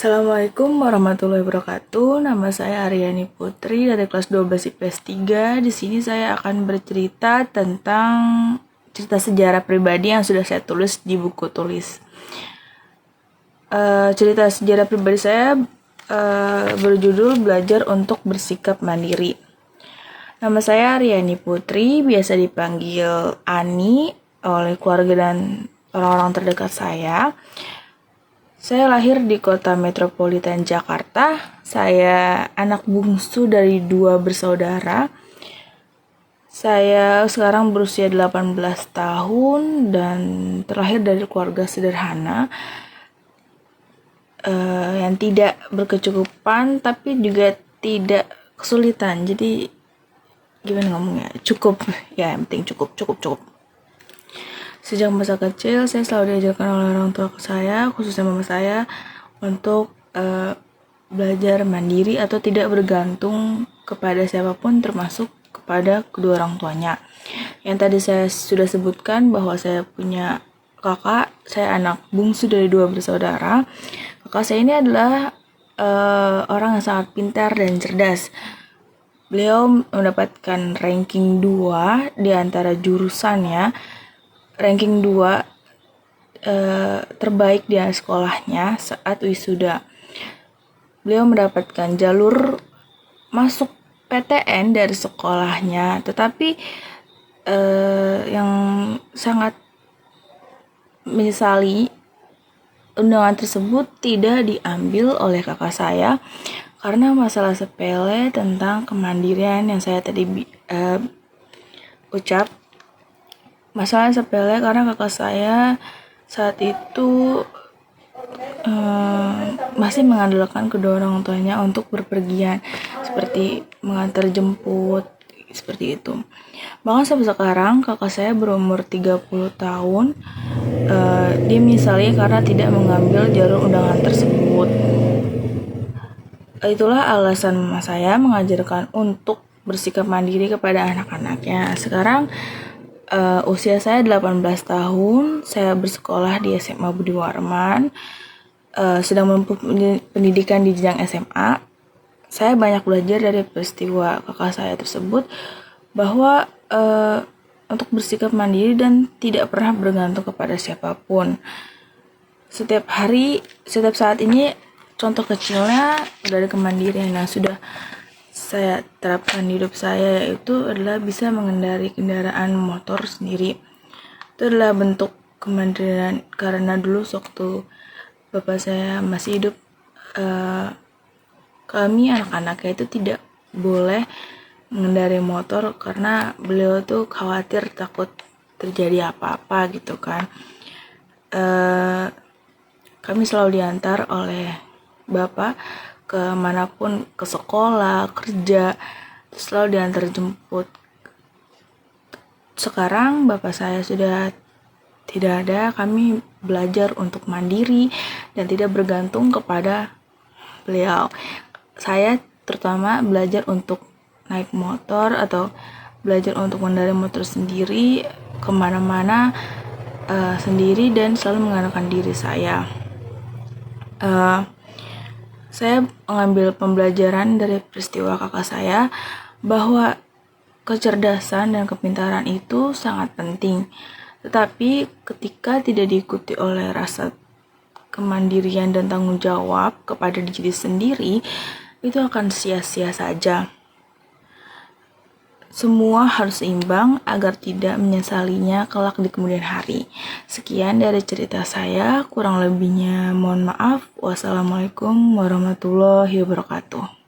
Assalamualaikum warahmatullahi wabarakatuh. Nama saya Aryani Putri dari kelas 12 IPS 3. Di sini saya akan bercerita tentang cerita sejarah pribadi yang sudah saya tulis di buku tulis. Cerita sejarah pribadi saya berjudul Belajar untuk Bersikap Mandiri. Nama saya Aryani Putri, biasa dipanggil Ani oleh keluarga dan orang-orang terdekat saya. Saya lahir di kota metropolitan Jakarta. Saya anak bungsu dari 2 bersaudara. Saya sekarang berusia 18 tahun dan terlahir dari keluarga sederhana yang tidak berkecukupan tapi juga tidak kesulitan. Jadi gimana ngomongnya? Cukup. Ya, yang penting cukup. Sejak masa kecil, saya selalu diajarkan oleh orang tua saya, khususnya mama saya, untuk belajar mandiri atau tidak bergantung kepada siapapun, termasuk kepada kedua orang tuanya. Yang tadi saya sudah sebutkan bahwa saya punya kakak, saya anak bungsu dari 2 bersaudara. Kakak saya ini adalah orang yang sangat pintar dan cerdas. Beliau mendapatkan ranking 2 di antara jurusannya. Ranking 2 terbaik di sekolahnya saat wisuda. Beliau mendapatkan jalur masuk PTN dari sekolahnya, tetapi yang sangat menyesali undangan tersebut tidak diambil oleh kakak saya karena masalah sepele tentang kemandirian yang saya tadi ucap. Masalah sepele karena kakak saya saat itu masih mengandalkan kedua orang tuanya untuk berpergian, seperti mengantar jemput, seperti itu. Bahkan sampai sekarang kakak saya berumur 30 tahun, dia menyesali karena tidak mengambil jalur undangan tersebut. Itulah alasan mama saya mengajarkan untuk bersikap mandiri kepada anak-anaknya. Sekarang usia saya 18 tahun, saya bersekolah di SMA Budi Warman, sedang menempuh pendidikan di jenjang SMA. Saya banyak belajar dari peristiwa kakak saya tersebut bahwa untuk bersikap mandiri dan tidak pernah bergantung kepada siapapun. Setiap saat ini contoh kecilnya dari kemandirian yang sudah saya terapkan di hidup saya, yaitu adalah bisa mengendarai kendaraan motor sendiri. Itu adalah bentuk kemandirian karena dulu waktu bapak saya masih hidup, kami anak-anaknya itu tidak boleh mengendarai motor karena beliau tuh khawatir takut terjadi apa-apa gitu kan. Kami selalu diantar oleh bapak kemanapun, ke sekolah, kerja, selalu diantar jemput. Sekarang bapak saya sudah tidak ada, kami belajar untuk mandiri dan tidak bergantung kepada beliau. Saya terutama belajar untuk naik motor atau belajar untuk mengendarai motor sendiri, kemana-mana sendiri dan selalu mengandalkan diri saya. Saya mengambil pembelajaran dari peristiwa kakak saya bahwa kecerdasan dan kepintaran itu sangat penting. Tetapi ketika tidak diikuti oleh rasa kemandirian dan tanggung jawab kepada diri sendiri, itu akan sia-sia saja. Semua harus seimbang agar tidak menyesalinya kelak di kemudian hari. Sekian dari cerita saya, kurang lebihnya mohon maaf. Wassalamualaikum warahmatullahi wabarakatuh.